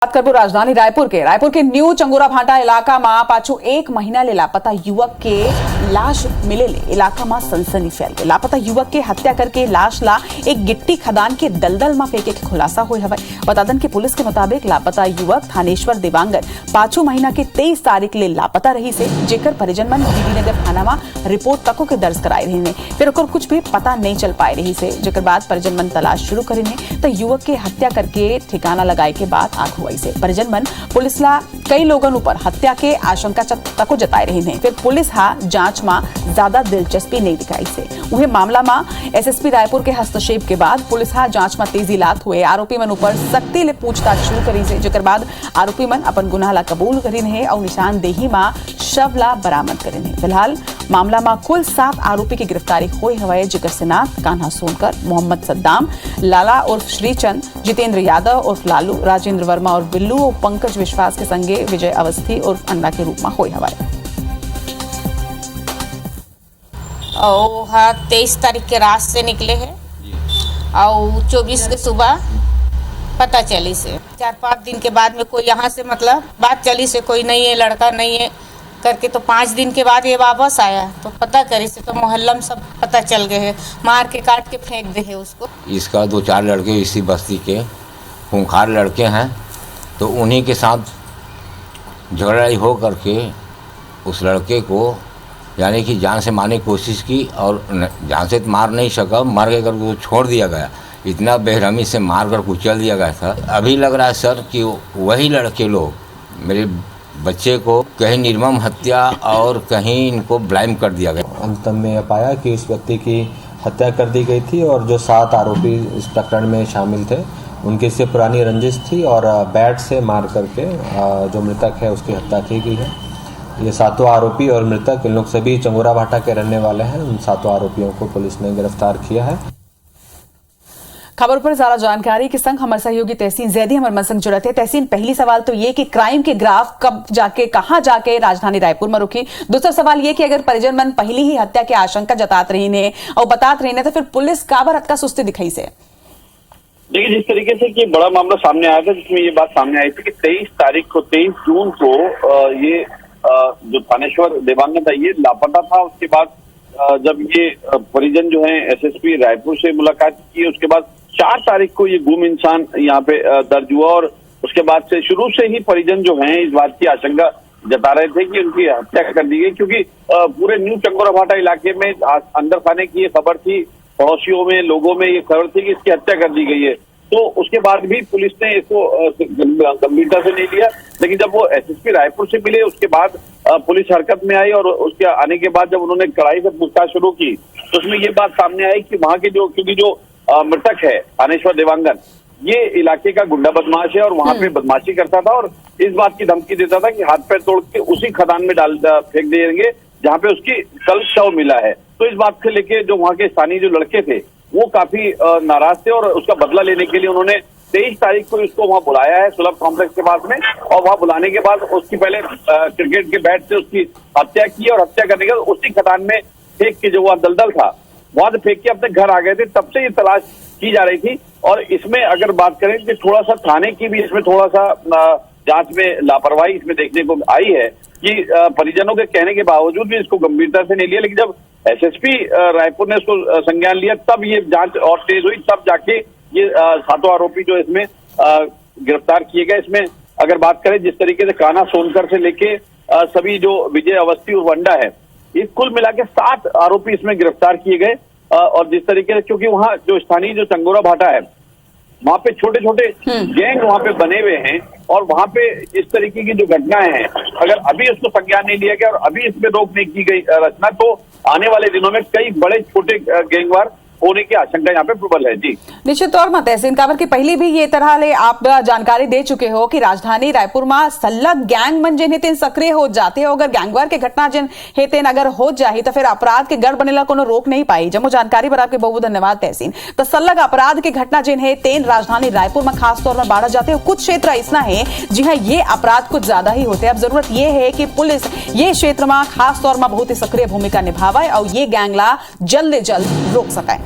बात करबो राजधानी रायपुर के न्यू चंगोरा भाटा इलाका में पाछू 1 महीना ले लापता युवक के लाश मिले इलाका में सनसनी फैल गई। लापता युवक के हत्या करके लाश ला एक गिट्टी खदान के दलदल में फेंके के खुलासा हुए हवे। बतादन के पुलिस के मुताबिक लापता युवक थानेश्वर देवांगन पाछू महीना के 23 तारीख ले लापता रही से, जेकर परिजन मन बीबीनगर थाना में रिपोर्ट तको के दर्ज कराई रही ने, फिर ओकर कुछ भी पता नहीं चल पाए रही से, जेकर बाद परिजन मन तलाश शुरू करी ने तो युवक के हत्या करके ठिकाना लगाए के बाद आग हुई से परिजन मन पुलिस ला कई लोगन ऊपर हत्या के आशंका तको जताए रही ने। फिर पुलिस हा जांच में ज्यादा दिलचस्पी नहीं दिखाई से उहे मामला में एसएसपी रायपुर के हस्तक्षेप के बाद पुलिस हा जांच में तेजी लात हुए आरोपी मन ऊपर सख्ती ले पूछताछ शुरू करी से, जेकर बाद आरोपी मन अपन गुनाह ला कबूल करी ने और निशानदेही में शव ला बरामद करी ने। फिलहाल मामला में कुल 7 आरोपी की गिरफ्तारी हुई हवे, जिकर से नाथ कान्हा सोनकर, मोहम्मद सद्दाम, लाला उर्फ श्रीचंद, जितेंद्र यादव उर्फ लालू, राजेंद्र वर्मा और बिल्लू और पंकज विश्वास के संगे विजय अवस्थी उर्फ अन्ना के रूप में हुई हवे। और हाँ 23 तारीख के रात से निकले हैं और 24 के सुबह पता चली से 4-5 दिन के बाद में कोई यहाँ से मतलब बात चली से कोई नहीं है, लड़का नहीं है करके, तो 5 दिन के बाद ये वापस आया तो पता करी से तो मोहल्ला में सब पता चल गए है, मार के काट के फेंक दे है उसको। इसका 2-4 लड़के इसी बस्ती के खूंखार लड़के हैं, तो उन्हीं के साथ झगड़ाई हो करके उस लड़के को यानी कि जान से मारने की कोशिश की और जान से मार नहीं सका, मार के करके छोड़ दिया गया। इतना बेरहमी से मार कर कुचल दिया गया था। अभी लग रहा है सर कि वही लड़के लोग मेरे बच्चे को कहीं निर्मम हत्या और कहीं इनको ब्लेम कर दिया गया। अंतम में यह पाया कि इस व्यक्ति की हत्या कर दी गई थी और जो 7 आरोपी इस प्रकरण में शामिल थे उनकी से पुरानी रंजिश थी और बैट से मार करके जो मृतक है उसकी हत्या की गई है। ये 7 आरोपी और मृतक इन लोग सभी चंगोरा भाटा के रहने वाले हैं। उन 7 आरोपियों को पुलिस ने गिरफ्तार किया है। खबर पर ज्यादा जानकारी के संग हमारे सहयोगी तहसीन जैदी हमारे मन संग जुड़े थे। तहसीन, पहली सवाल तो ये कि क्राइम के ग्राफ कब जाके कहां जाके राजधानी रायपुर में रुकी। दूसरा सवाल ये कि अगर परिजन मन पहली ही हत्या की आशंका जतात रही ने और बतात रही ने तो फिर पुलिस काबर हत्या सुस्ती दिखाई से। देखिए, जिस तरीके से कि बड़ा मामला सामने आया था जिसमें ये बात सामने आई थी कि 23 जून को ये जो थानेश्वर देवांगन था ये लापता था। उसके बाद जब ये परिजन जो है एसएसपी रायपुर से मुलाकात की, उसके बाद 4 तारीख को ये गुम इंसान यहाँ पे दर्ज हुआ और उसके बाद से शुरू से ही परिजन जो हैं इस बात की आशंका जता रहे थे कि उनकी हत्या कर दी गई, क्योंकि पूरे न्यू चंगोरा भाटा इलाके में अंदर खाने की ये खबर थी, पड़ोसियों में लोगों में ये खबर थी कि इसकी हत्या कर दी गई है। तो उसके बाद भी पुलिस ने इसको गंभीरता से नहीं लिया, लेकिन जब वो एसएसपी रायपुर से मिले उसके बाद पुलिस हरकत में आई और उसके आने के बाद जब उन्होंने कड़ाई से पूछताछ शुरू की तो उसमें ये बात सामने आई कि वहां के क्योंकि जो मृतक है थानेश्वर देवांगन ये इलाके का गुंडा बदमाश है और वहां पे बदमाशी करता था और इस बात की धमकी देता था कि हाथ पैर तोड़ के उसी खदान में फेंक देंगे जहां पे उसकी कल शव मिला है। तो इस बात से लेके जो वहां के स्थानीय जो लड़के थे वो काफी नाराज थे और उसका बदला लेने के लिए उन्होंने 23 तारीख को इसको वहां बुलाया है सुलभ कॉम्प्लेक्स के पास में, और वहां बुलाने के बाद उसकी पहले क्रिकेट के बैट से उसकी हत्या की और हत्या करने के बाद उसी खदान में फेंक के जो वहां दलदल था वहां से फेंक के अपने घर आ गए थे। तब से ये तलाश की जा रही थी और इसमें अगर बात करें कि थोड़ा सा थाने की भी इसमें थोड़ा सा जांच में लापरवाही इसमें देखने को आई है कि परिजनों के कहने के बावजूद भी इसको गंभीरता से नहीं लिया, लेकिन जब एसएसपी रायपुर ने इसको संज्ञान लिया तब ये जांच और तेज हुई, तब जाके ये 7 आरोपी जो इसमें गिरफ्तार किए गए। इसमें अगर बात करें जिस तरीके से कान्हा सोनकर से लेके सभी जो विजय अवस्थी और वंडा है, ये कुल मिला के 7 आरोपी इसमें गिरफ्तार किए गए। और जिस तरीके से क्योंकि वहाँ जो स्थानीय जो चंगोरा भाटा है वहां पे छोटे छोटे गैंग वहां पे बने हुए हैं और वहां पे इस तरीके की जो घटनाएं हैं अगर अभी उसको संज्ञान नहीं लिया गया और अभी इसमें रोक नहीं की गई रचना तो आने वाले दिनों में कई बड़े छोटे गैंगवार होने की आशंका यहाँ पे प्रबल है। जी निश्चित तौर में तहसीन काबर की पहली भी ये तरह ले आप जानकारी दे चुके हो कि राजधानी रायपुर में सलग गैंग मन जिन हेतेन सक्रिय हो जाते हो, अगर गैंगवार के घटना जिन हेतेन अगर हो जाए तो फिर अपराध के गढ़ बनेला कोनो रोक नहीं पाई। जमो जानकारी पर आपके बहुत धन्यवाद तहसीन। तो सलग अपराध के घटना जिन है तेन राजधानी रायपुर में खास तौर पर बढ़ जाते हो। कुछ क्षेत्र ऐसा है जी हाँ ये अपराध कुछ ज्यादा ही होते हैं। अब जरूरत ये है कि पुलिस ये क्षेत्र में खास तौर में बहुत ही सक्रिय भूमिका निभावे और ये गैंगला जल्द से जल्द रोक सके।